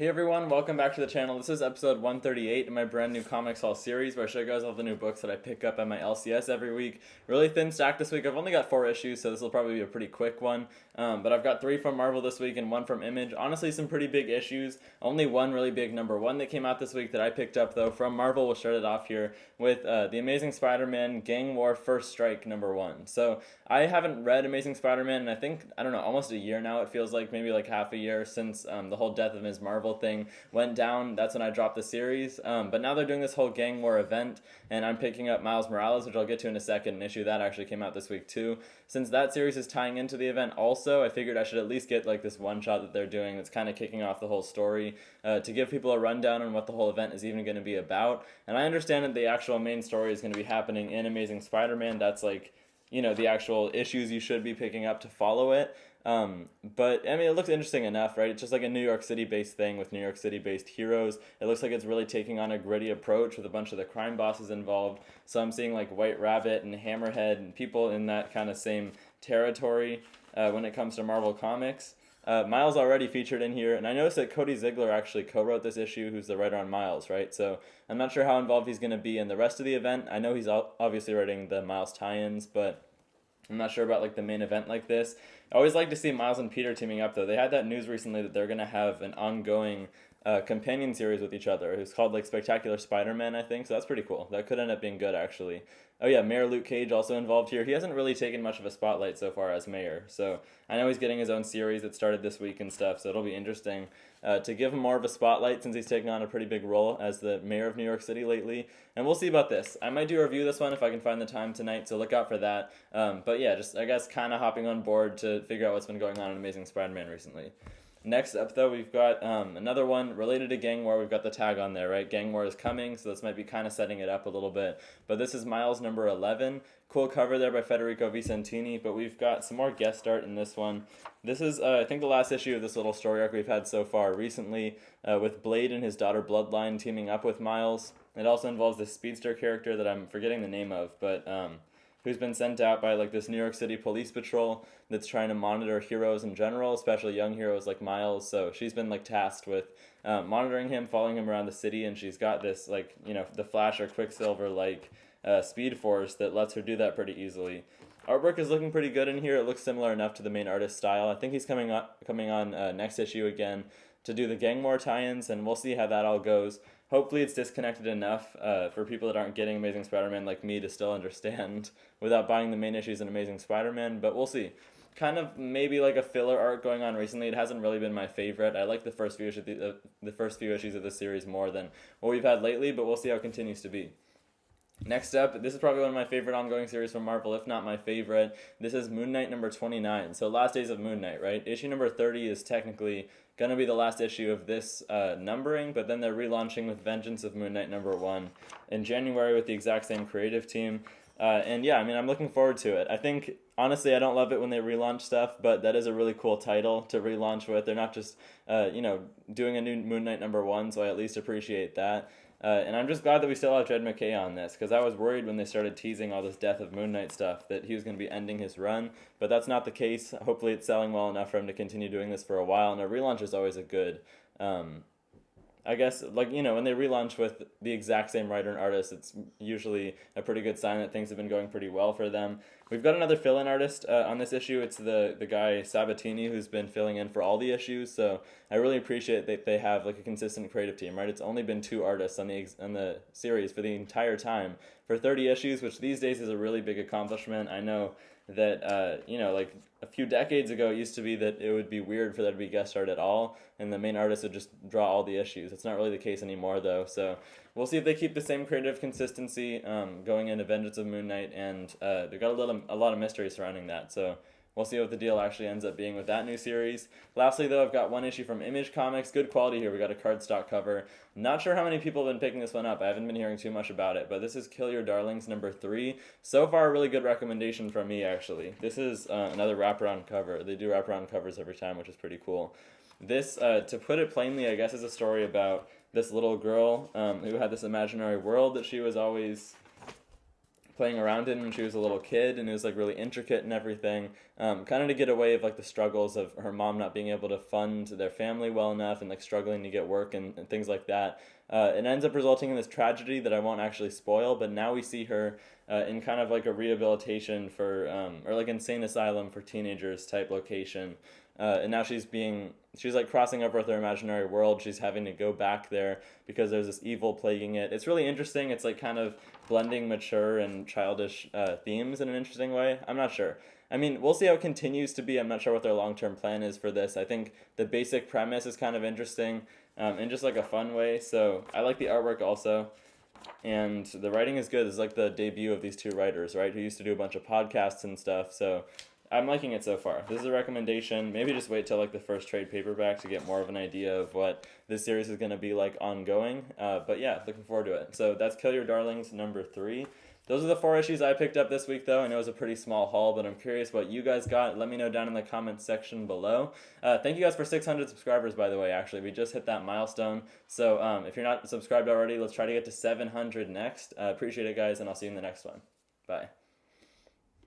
Hey everyone, welcome back to the channel. This is episode 138 in my brand new Comics Haul series where I show you guys all the new books that I pick up at my LCS every week. Really thin stack this week. I've only got 4 issues, so this will probably be a pretty quick one. But I've got 3 from Marvel this week and 1 from Image. Honestly, some pretty big issues. Only one really big number 1 that came out this week that I picked up though from Marvel. We'll start it off here with The Amazing Spider-Man Gang War First Strike number 1. So I haven't read Amazing Spider-Man in I don't know, almost a year now. It feels like maybe like half a year since the whole Death of Ms. Marvel thing went down. That's when I dropped the series. But now they're doing this whole gang war event, and I'm picking up Miles Morales, which I'll get to in a second. An issue that actually came out this week too. Since that series is tying into the event also, I figured I should at least get like this one shot that they're doing that's kind of kicking off the whole story to give people a rundown on what the whole event is even going to be about. And I understand that the actual main story is going to be happening in Amazing Spider-Man. That's like, you know, the actual issues you should be picking up to follow it. But I mean, it looks interesting enough, right? It's just like a New York City based thing with New York City based heroes. It looks like it's really taking on a gritty approach with a bunch of the crime bosses involved. So I'm seeing like White Rabbit and Hammerhead and people in that kind of same territory when it comes to Marvel Comics. Miles already featured in here, and I noticed that Cody Ziegler actually co-wrote this issue, who's the writer on Miles, right? So I'm not sure how involved he's going to be in the rest of the event. I know he's obviously writing the Miles tie-ins, but I'm not sure about like the main event like this. I always like to see Miles and Peter teaming up though. They had that news recently that they're going to have an ongoing companion series with each other. It's called like Spectacular Spider-Man, I think. So that's pretty cool. That could end up being good actually. Oh yeah, Mayor Luke Cage also involved here. He hasn't really taken much of a spotlight so far as mayor. So I know he's getting his own series that started this week and stuff. So it'll be interesting to give him more of a spotlight since he's taken on a pretty big role as the mayor of New York City lately. And we'll see about this. I might do a review this one if I can find the time tonight, so look out for that. But yeah, just I guess kind of hopping on board to figure out what's been going on in Amazing Spider-Man recently. Next up, though, we've got another one related to Gang War. We've got the tag on there, right? Gang War is coming, so this might be kind of setting it up a little bit. But this is Miles number 11. Cool cover there by Federico Vicentini, but we've got some more guest art in this one. This is, I think, the last issue of this little story arc we've had so far recently, with Blade and his daughter Bloodline teaming up with Miles. It also involves this speedster character that I'm forgetting the name of, but who's been sent out by like this New York City police patrol that's trying to monitor heroes in general, especially young heroes like Miles. So she's been like tasked with monitoring him, following him around the city, and she's got this like, you know, the Flash or Quicksilver like speed force that lets her do that pretty easily. Artwork is looking pretty good in here. It looks similar enough to the main artist's style. I think he's coming on next issue again to do the Gang War tie-ins, and we'll see how that all goes. Hopefully it's disconnected enough for people that aren't getting Amazing Spider-Man like me to still understand without buying the main issues in Amazing Spider-Man, but we'll see. Kind of maybe like a filler arc going on recently. It hasn't really been my favorite. I like the first few issues of the series more than what we've had lately, but we'll see how it continues to be. Next up, this is probably one of my favorite ongoing series from Marvel, if not my favorite. This is Moon Knight number 29, so Last Days of Moon Knight, right? Issue number 30 is technically going to be the last issue of this numbering, but then they're relaunching with Vengeance of Moon Knight number 1 in January with the exact same creative team. And yeah, I mean, I'm looking forward to it. I think, honestly, I don't love it when they relaunch stuff, but that is a really cool title to relaunch with. They're not just, doing a new Moon Knight number 1, so I at least appreciate that. And I'm just glad that we still have Jed MacKay on this, because I was worried when they started teasing all this Death of Moon Knight stuff that he was going to be ending his run, but that's not the case. Hopefully it's selling well enough for him to continue doing this for a while, and a relaunch is always a good, I guess, like, you know, when they relaunch with the exact same writer and artist, it's usually a pretty good sign that things have been going pretty well for them. We've got another fill-in artist on this issue. It's the guy Sabatini, who's been filling in for all the issues, so I really appreciate that they have like a consistent creative team, right? It's only been 2 artists on the series for the entire time for 30 issues, which these days is a really big accomplishment. I know that, like a few decades ago, it used to be that it would be weird for there to be guest art at all, and the main artist would just draw all the issues. It's not really the case anymore, though, so we'll see if they keep the same creative consistency going into Vengeance of Moon Knight, and they've got a lot of mystery surrounding that, so we'll see what the deal actually ends up being with that new series. Lastly, though, I've got one issue from Image Comics. Good quality here. We got a cardstock cover. Not sure how many people have been picking this one up. I haven't been hearing too much about it, but this is Kill Your Darlings number 3. So far, a really good recommendation from me, actually. This is another wraparound cover. They do wraparound covers every time, which is pretty cool. This, to put it plainly, I guess is a story about this little girl who had this imaginary world that she was always playing around in when she was a little kid, and it was like really intricate and everything, kind of to get away of like the struggles of her mom not being able to fund their family well enough and like struggling to get work and things like that. It ends up resulting in this tragedy that I won't actually spoil, but now we see her in kind of like a rehabilitation for or like insane asylum for teenagers type location. And now she's like crossing over with her imaginary world. She's having to go back there because there's this evil plaguing it. It's really interesting. It's like kind of blending mature and childish themes in an interesting way. I'm not sure. I mean, we'll see how it continues to be. I'm not sure what their long-term plan is for this. I think the basic premise is kind of interesting in just like a fun way. So I like the artwork also. And the writing is good. It's like the debut of these two writers, right, who used to do a bunch of podcasts and stuff. So I'm liking it so far. This is a recommendation. Maybe just wait till like the first trade paperback to get more of an idea of what this series is going to be like ongoing. But yeah, looking forward to it. So that's Kill Your Darlings number 3. Those are the 4 issues I picked up this week, though. I know it was a pretty small haul, but I'm curious what you guys got. Let me know down in the comments section below. Thank you guys for 600 subscribers, by the way, actually. We just hit that milestone. So if you're not subscribed already, let's try to get to 700 next. Appreciate it, guys, and I'll see you in the next one. Bye.